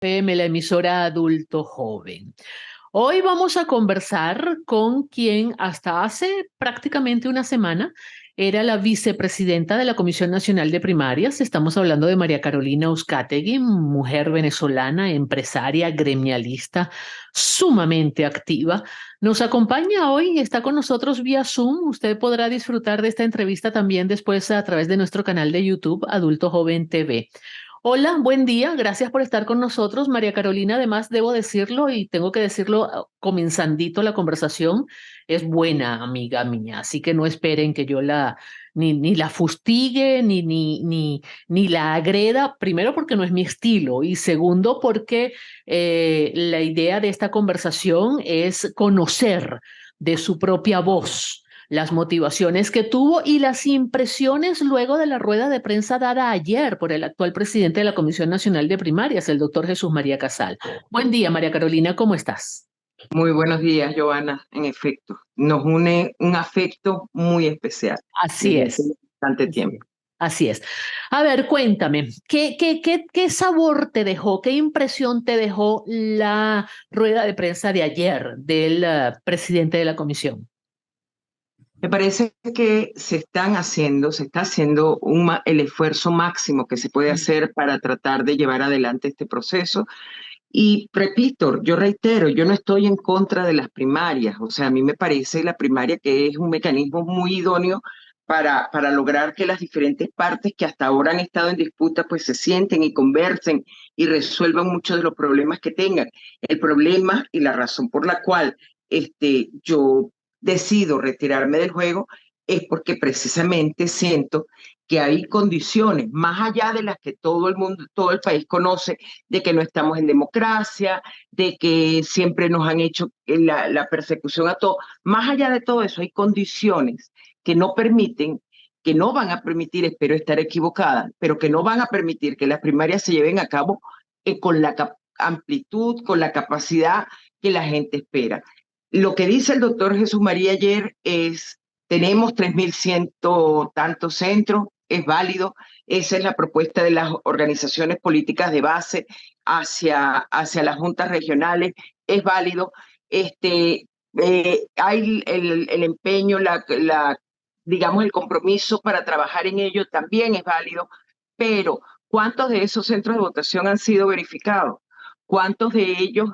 FM, la emisora Adulto Joven. Hoy vamos a conversar con quien hasta hace prácticamente una semana era la vicepresidenta de la Comisión Nacional de Primarias. Estamos hablando de María Carolina Uzcategui, mujer venezolana, empresaria, gremialista, sumamente activa. Nos acompaña hoy y está con nosotros vía Zoom. Usted podrá disfrutar de esta entrevista también después a través de nuestro canal de YouTube, Adulto Joven TV. Hola, buen día. Gracias por estar con nosotros, María Carolina. Además, debo decirlo y tengo que decirlo comenzandito la conversación, es buena amiga mía, así que no esperen que yo ni la fustigue ni la agreda, primero porque no es mi estilo y segundo porque la idea de esta conversación es conocer de su propia voz las motivaciones que tuvo y las impresiones luego de la rueda de prensa dada ayer por el actual presidente de la Comisión Nacional de Primarias, el doctor Jesús María Casal. Buen día, María Carolina, ¿cómo estás? Muy buenos días, Joana. En efecto, nos une un afecto muy especial Así desde hace es. bastante Así tiempo. es. Así es. A ver, cuéntame, ¿qué sabor te dejó, qué impresión te dejó la rueda de prensa de ayer del presidente de la comisión? Me parece que se está haciendo el esfuerzo máximo que se puede hacer para tratar de llevar adelante este proceso. Y repito, yo reitero, yo no estoy en contra de las primarias. O sea, a mí me parece la primaria que es un mecanismo muy idóneo para lograr que las diferentes partes que hasta ahora han estado en disputa pues se sienten y conversen y resuelvan muchos de los problemas que tengan. El problema y la razón por la cual yo decido retirarme del juego es porque precisamente siento que hay condiciones más allá de las que todo el mundo, todo el país conoce, de que no estamos en democracia, de que siempre nos han hecho la persecución a todo. Más allá de todo eso, hay condiciones que no permiten, que no van a permitir, espero estar equivocada, pero que no van a permitir que las primarias se lleven a cabo con la amplitud, con la capacidad que la gente espera. Lo que dice el doctor Jesús María ayer es, tenemos 3.100 tantos centros, es válido, esa es la propuesta de las organizaciones políticas de base hacia las juntas regionales, es válido. Hay el empeño, digamos, el compromiso para trabajar en ello también es válido, pero ¿cuántos de esos centros de votación han sido verificados? ¿Cuántos de ellos,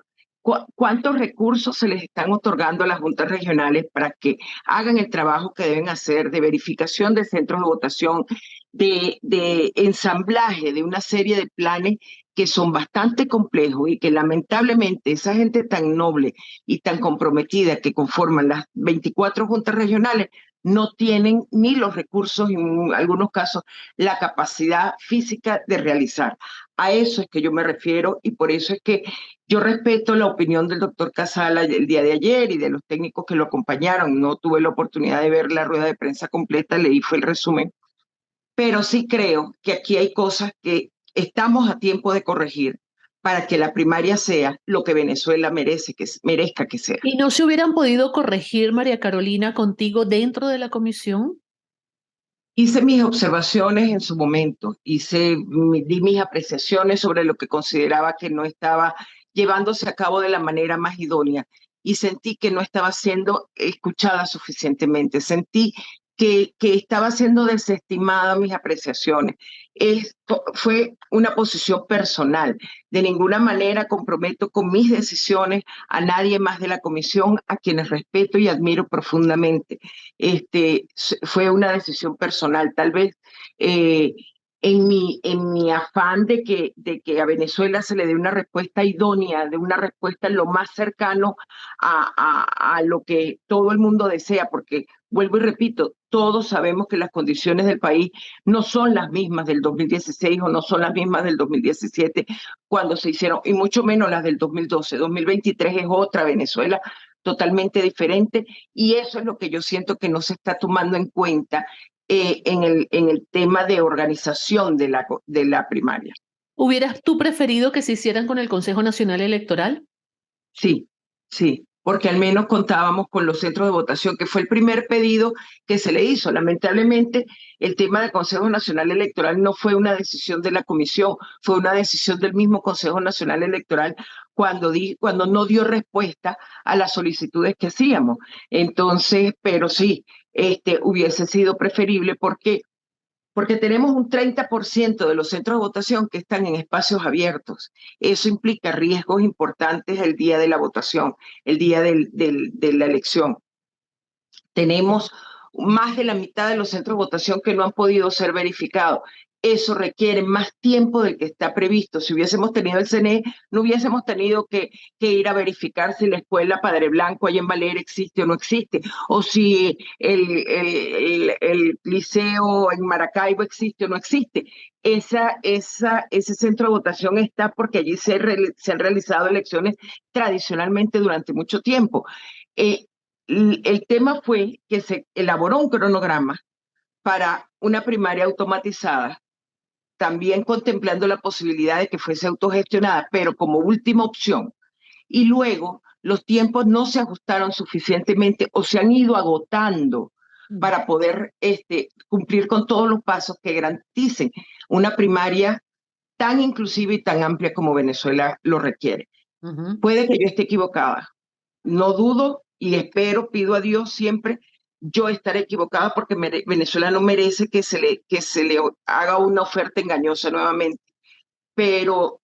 cuántos recursos se les están otorgando a las juntas regionales para que hagan el trabajo que deben hacer de verificación de centros de votación, de ensamblaje de una serie de planes que son bastante complejos y que lamentablemente esa gente tan noble y tan comprometida que conforman las 24 juntas regionales no tienen ni los recursos, en algunos casos, la capacidad física de realizar? A eso es que yo me refiero y por eso es que yo respeto la opinión del doctor Casala el día de ayer y de los técnicos que lo acompañaron. No tuve la oportunidad de ver la rueda de prensa completa, leí fue el resumen, pero sí creo que aquí hay cosas que estamos a tiempo de corregir para que la primaria sea lo que Venezuela merezca que sea. ¿Y no se hubieran podido corregir, María Carolina, contigo dentro de la comisión? Hice mis observaciones en su momento, di mis apreciaciones sobre lo que consideraba que no estaba llevándose a cabo de la manera más idónea y sentí que no estaba siendo escuchada suficientemente, sentí que estaba siendo desestimada mis apreciaciones. Esto fue una posición personal. De ninguna manera comprometo con mis decisiones a nadie más de la comisión, a quienes respeto y admiro profundamente. Fue una decisión personal, tal vez en mi afán de que a Venezuela se le dé una respuesta idónea, de una respuesta lo más cercano a lo que todo el mundo desea, porque vuelvo y repito, todos sabemos que las condiciones del país no son las mismas del 2016 o no son las mismas del 2017 cuando se hicieron, y mucho menos las del 2012. 2023 es otra Venezuela totalmente diferente y eso es lo que yo siento que no se está tomando en cuenta en el tema de organización de la primaria. ¿Hubieras tú preferido que se hicieran con el Consejo Nacional Electoral? Sí, sí. porque al menos contábamos con los centros de votación, que fue el primer pedido que se le hizo. Lamentablemente, el tema del Consejo Nacional Electoral no fue una decisión de la comisión, fue una decisión del mismo Consejo Nacional Electoral cuando no dio respuesta a las solicitudes que hacíamos. Entonces, pero sí, hubiese sido preferible porque tenemos un 30% de los centros de votación que están en espacios abiertos. Eso implica riesgos importantes el día de la votación, el día de la elección. Tenemos más de la mitad de los centros de votación que no han podido ser verificados. Eso requiere más tiempo del que está previsto. Si hubiésemos tenido el CNE, no hubiésemos tenido que ir a verificar si la escuela Padre Blanco allá en Valera existe o no existe, o si el liceo en Maracaibo existe o no existe. Ese centro de votación está porque allí se han realizado elecciones tradicionalmente durante mucho tiempo. El tema fue que se elaboró un cronograma para una primaria automatizada, también contemplando la posibilidad de que fuese autogestionada, pero como última opción. Y luego los tiempos no se ajustaron suficientemente o se han ido agotando para poder cumplir con todos los pasos que garanticen una primaria tan inclusiva y tan amplia como Venezuela lo requiere. Puede que yo esté equivocada, no dudo y espero, pido a Dios siempre yo estaré equivocada porque Venezuela no merece que se le haga una oferta engañosa nuevamente, pero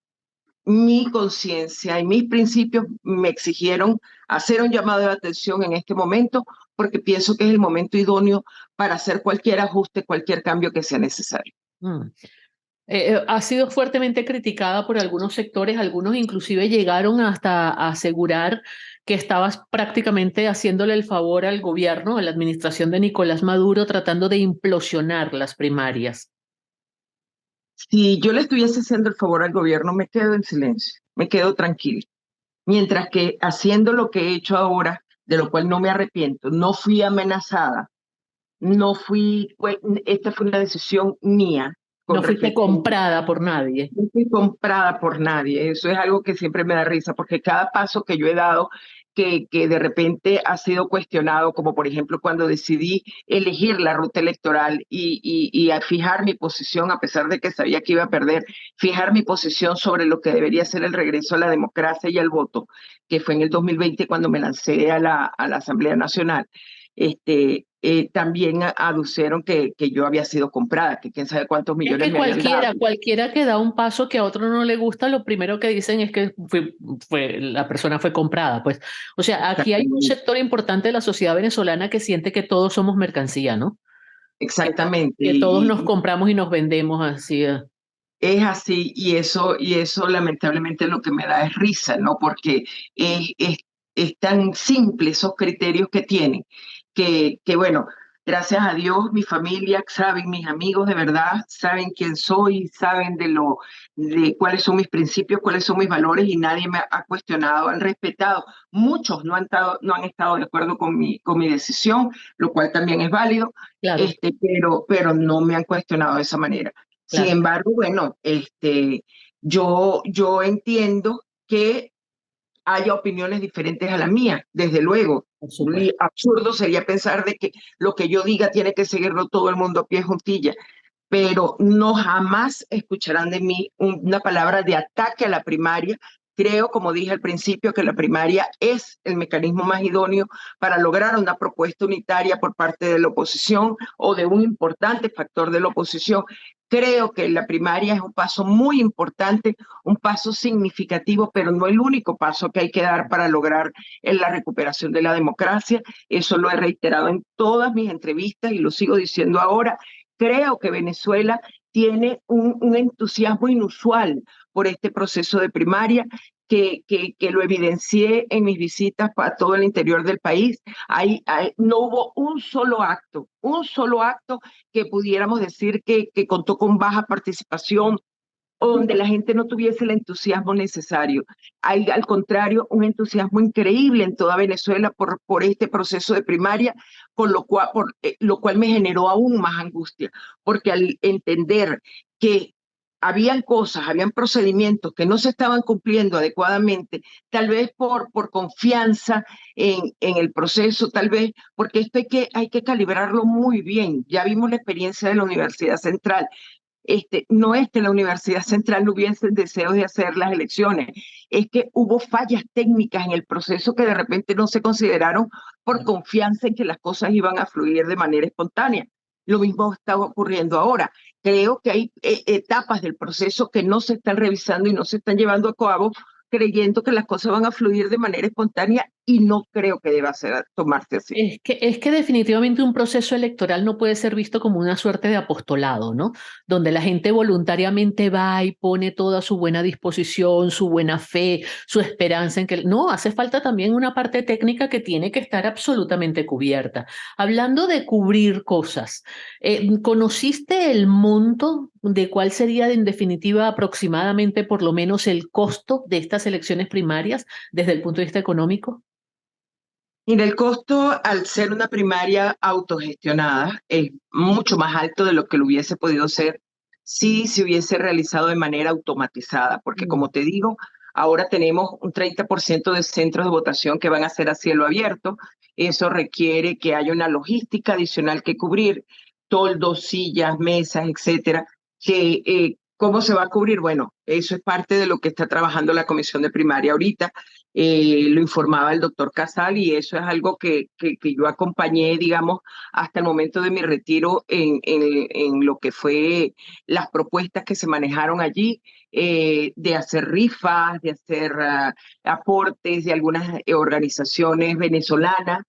mi conciencia y mis principios me exigieron hacer un llamado de atención en este momento porque pienso que es el momento idóneo para hacer cualquier ajuste, cualquier cambio que sea necesario. Ha sido fuertemente criticada por algunos sectores, algunos inclusive llegaron hasta a asegurar que estabas prácticamente haciéndole el favor al gobierno, a la administración de Nicolás Maduro, tratando de implosionar las primarias. Si yo le estuviese haciendo el favor al gobierno, me quedo en silencio, me quedo tranquilo. Mientras que haciendo lo que he hecho ahora, de lo cual no me arrepiento, no fui amenazada, esta fue una decisión mía. No fuiste comprada por nadie. No fui comprada por nadie, eso es algo que siempre me da risa, porque cada paso que yo he dado que de repente ha sido cuestionado, como por ejemplo cuando decidí elegir la ruta electoral y a fijar mi posición, a pesar de que sabía que iba a perder, fijar mi posición sobre lo que debería ser el regreso a la democracia y al voto, que fue en el 2020 cuando me lancé a la Asamblea Nacional. También aducieron que yo había sido comprada, que quién sabe cuántos Es millones que me habían dado. cualquiera que da un paso que a otro no le gusta, lo primero que dicen es que la persona fue comprada. Pues, o sea, aquí hay un sector importante de la sociedad venezolana que siente que todos somos mercancía, ¿no? Exactamente. Que todos nos compramos y nos vendemos así. Es así, y eso lamentablemente lo que me da es risa, ¿no? Porque es tan simple esos criterios que tienen, que bueno, gracias a Dios, mi familia saben, mis amigos de verdad saben quién soy, saben de cuáles son mis principios, cuáles son mis valores, y nadie me ha cuestionado, han respetado. Muchos no han estado de acuerdo con mi decisión, lo cual también es válido, Claro, pero no me han cuestionado de esa manera. Sin claro. embargo, bueno, yo entiendo que haya opiniones diferentes a la mía, desde luego. Por supuesto. Absurdo sería pensar de que lo que yo diga tiene que seguirlo todo el mundo a pie juntilla, pero no jamás escucharán de mí una palabra de ataque a la primaria. Creo, como dije al principio, que la primaria es el mecanismo más idóneo para lograr una propuesta unitaria por parte de la oposición o de un importante factor de la oposición. Creo que la primaria es un paso muy importante, un paso significativo, pero no el único paso que hay que dar para lograr la recuperación de la democracia. Eso lo he reiterado en todas mis entrevistas y lo sigo diciendo ahora. Creo que Venezuela tiene un entusiasmo inusual por este proceso de primaria que lo evidencié en mis visitas a todo el interior del país. No hubo un solo acto que pudiéramos decir que contó con baja participación o donde la gente no tuviese el entusiasmo necesario. Hay, al contrario, un entusiasmo increíble en toda Venezuela por este proceso de primaria, lo cual me generó aún más angustia, porque al entender que habían cosas, habían procedimientos que no se estaban cumpliendo adecuadamente, tal vez por confianza en el proceso, tal vez porque esto hay que calibrarlo muy bien. Ya vimos la experiencia de la Universidad Central. No es que la Universidad Central no hubiese el deseo de hacer las elecciones, es que hubo fallas técnicas en el proceso que de repente no se consideraron por confianza en que las cosas iban a fluir de manera espontánea. Lo mismo está ocurriendo ahora. Creo que hay etapas del proceso que no se están revisando y no se están llevando a cabo creyendo que las cosas van a fluir de manera espontánea y no creo que deba tomarse así. Es que definitivamente un proceso electoral no puede ser visto como una suerte de apostolado, ¿no? Donde la gente voluntariamente va y pone toda su buena disposición, su buena fe, su esperanza en que... No, hace falta también una parte técnica que tiene que estar absolutamente cubierta. Hablando de cubrir cosas, ¿conociste el monto de cuál sería en definitiva aproximadamente por lo menos el costo de estas elecciones primarias desde el punto de vista económico? Mira, el costo al ser una primaria autogestionada es mucho más alto de lo que lo hubiese podido ser si se hubiese realizado de manera automatizada, porque como te digo, ahora tenemos un 30% de centros de votación que van a ser a cielo abierto. Eso requiere que haya una logística adicional que cubrir, toldos, sillas, mesas, etcétera. ¿Cómo se va a cubrir? Bueno, eso es parte de lo que está trabajando la Comisión de Primaria ahorita. Lo informaba el doctor Casal y eso es algo que yo acompañé, digamos, hasta el momento de mi retiro en lo que fue las propuestas que se manejaron allí, de hacer rifas, de hacer aportes de algunas organizaciones venezolanas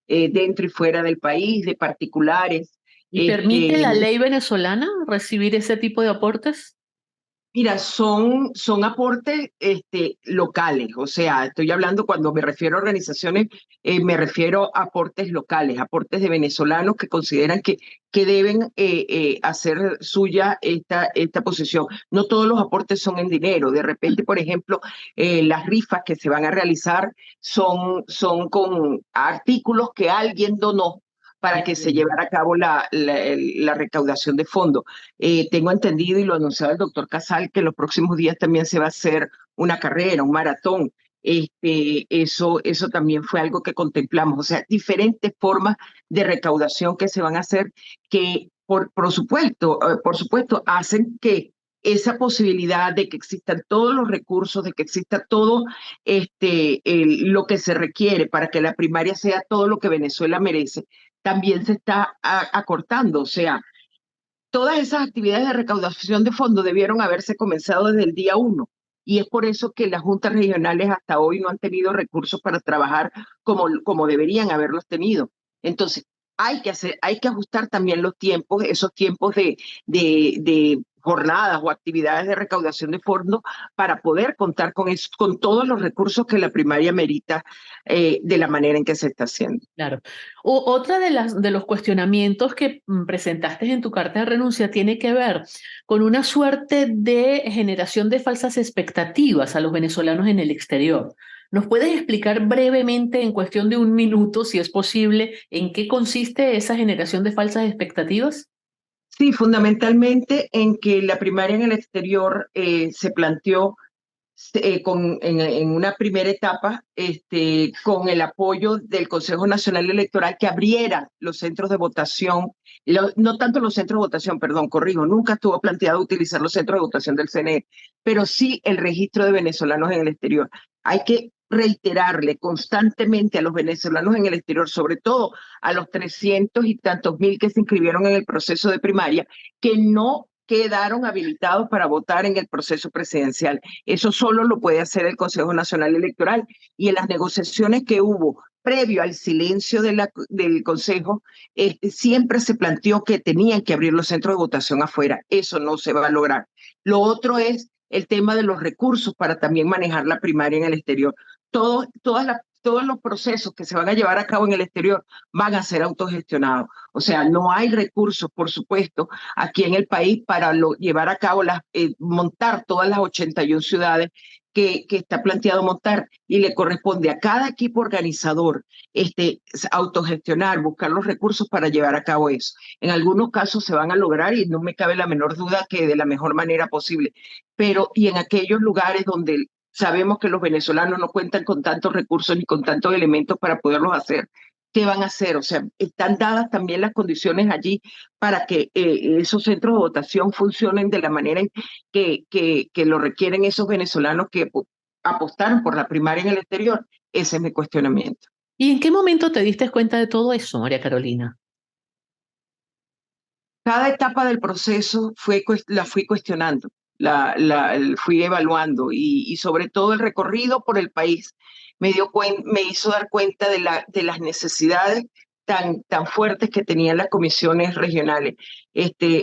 dentro y fuera del país, de particulares. ¿Y permite la ley venezolana recibir ese tipo de aportes? Mira, son aportes locales, o sea, estoy hablando cuando me refiero a organizaciones, me refiero a aportes locales, aportes de venezolanos que consideran que deben hacer suya esta posición. No todos los aportes son en dinero, de repente, por ejemplo, las rifas que se van a realizar son con artículos que alguien donó para que se llevara a cabo la recaudación de fondos. Tengo entendido, y lo anunciaba el doctor Casal, que en los próximos días también se va a hacer una carrera, un maratón. Eso también fue algo que contemplamos, o sea, diferentes formas de recaudación que se van a hacer que, por supuesto, hacen que esa posibilidad de que existan todos los recursos, de que exista todo lo que se requiere para que la primaria sea todo lo que Venezuela merece, también se está acortando. O sea, todas esas actividades de recaudación de fondos debieron haberse comenzado desde el día 1 y es por eso que las juntas regionales hasta hoy no han tenido recursos para trabajar como deberían haberlos tenido. Entonces, hay que ajustar también los tiempos, esos tiempos de jornadas o actividades de recaudación de fondos para poder contar con todos los recursos que la primaria merita de la manera en que se está haciendo. Claro. Otra de los cuestionamientos que presentaste en tu carta de renuncia tiene que ver con una suerte de generación de falsas expectativas a los venezolanos en el exterior. ¿Nos puedes explicar brevemente, en cuestión de un minuto, si es posible, en qué consiste esa generación de falsas expectativas? Sí, fundamentalmente en que la primaria en el exterior se planteó en una primera etapa con el apoyo del Consejo Nacional Electoral que abriera los centros de votación, no tanto los centros de votación, perdón, corrijo, nunca estuvo planteado utilizar los centros de votación del CNE, pero sí el registro de venezolanos en el exterior. Hay que reiterarle constantemente a los venezolanos en el exterior, sobre todo a los 300 y tantos mil que se inscribieron en el proceso de primaria, que no quedaron habilitados para votar en el proceso presidencial. Eso solo lo puede hacer el Consejo Nacional Electoral y en las negociaciones que hubo previo al silencio del Consejo, siempre se planteó que tenían que abrir los centros de votación afuera. Eso no se va a lograr. Lo otro es el tema de los recursos para también manejar la primaria en el exterior. Todos los procesos que se van a llevar a cabo en el exterior van a ser autogestionados. O sea, no hay recursos, por supuesto, aquí en el país para llevar a cabo montar todas las 81 ciudades que está planteado montar y le corresponde a cada equipo organizador autogestionar, buscar los recursos para llevar a cabo eso. En algunos casos se van a lograr y no me cabe la menor duda que de la mejor manera posible, pero y en aquellos lugares donde sabemos que los venezolanos no cuentan con tantos recursos ni con tantos elementos para poderlos hacer, ¿qué van a hacer? O sea, están dadas también las condiciones allí para que esos centros de votación funcionen de la manera en que lo requieren esos venezolanos que apostaron por la primaria en el exterior. Ese es mi cuestionamiento. ¿Y en qué momento te diste cuenta de todo eso, María Carolina? Cada etapa del proceso la fui cuestionando, fui evaluando y sobre todo el recorrido por el país me hizo dar cuenta de las necesidades tan fuertes que tenían las comisiones regionales.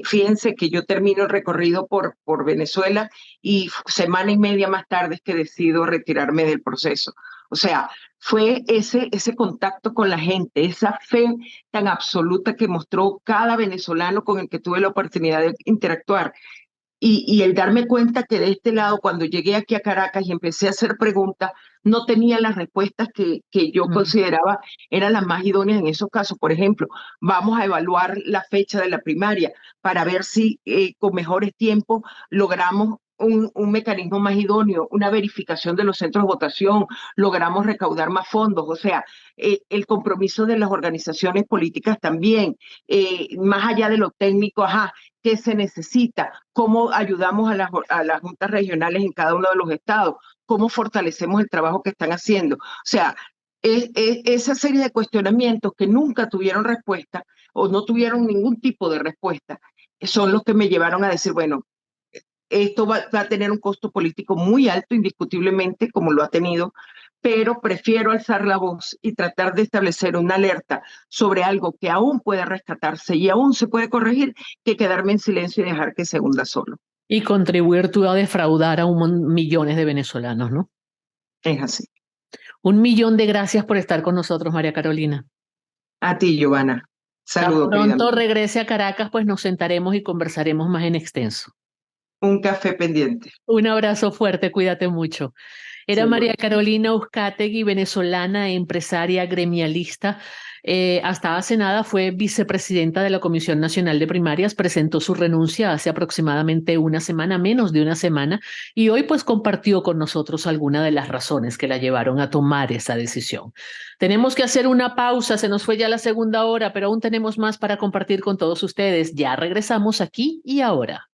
Fíjense que yo termino el recorrido por Venezuela y semana y media más tarde es que decido retirarme del proceso. O sea, fue ese contacto con la gente, esa fe tan absoluta que mostró cada venezolano con el que tuve la oportunidad de interactuar. Y el darme cuenta que de este lado, cuando llegué aquí a Caracas y empecé a hacer preguntas, no tenía las respuestas que yo consideraba eran las más idóneas en esos casos. Por ejemplo, vamos a evaluar la fecha de la primaria para ver si con mejores tiempos logramos un mecanismo más idóneo, una verificación de los centros de votación, logramos recaudar más fondos, o sea, el compromiso de las organizaciones políticas también, más allá de lo técnico, qué se necesita, cómo ayudamos a las juntas regionales en cada uno de los estados, cómo fortalecemos el trabajo que están haciendo. O sea, esa serie de cuestionamientos que nunca tuvieron respuesta o no tuvieron ningún tipo de respuesta, son los que me llevaron a decir, bueno, esto va a tener un costo político muy alto, indiscutiblemente, como lo ha tenido, pero prefiero alzar la voz y tratar de establecer una alerta sobre algo que aún puede rescatarse y aún se puede corregir, que quedarme en silencio y dejar que se hunda solo. Y contribuir tú a defraudar a millones de venezolanos, ¿no? Es así. 1 millón de gracias por estar con nosotros, María Carolina. A ti, Giovanna. Tan Saludos, querida pronto amiga. regrese a Caracas, pues nos sentaremos y conversaremos más en extenso. Un café pendiente. Un abrazo fuerte, cuídate mucho. Era María Seguro. Carolina Uzcategui, venezolana, empresaria, gremialista. Hasta hace nada fue vicepresidenta de la Comisión Nacional de Primarias, presentó su renuncia hace aproximadamente una semana, menos de una semana, y hoy pues compartió con nosotros algunas de las razones que la llevaron a tomar esa decisión. Tenemos que hacer una pausa, se nos fue ya la segunda hora, pero aún tenemos más para compartir con todos ustedes. Ya regresamos aquí y ahora.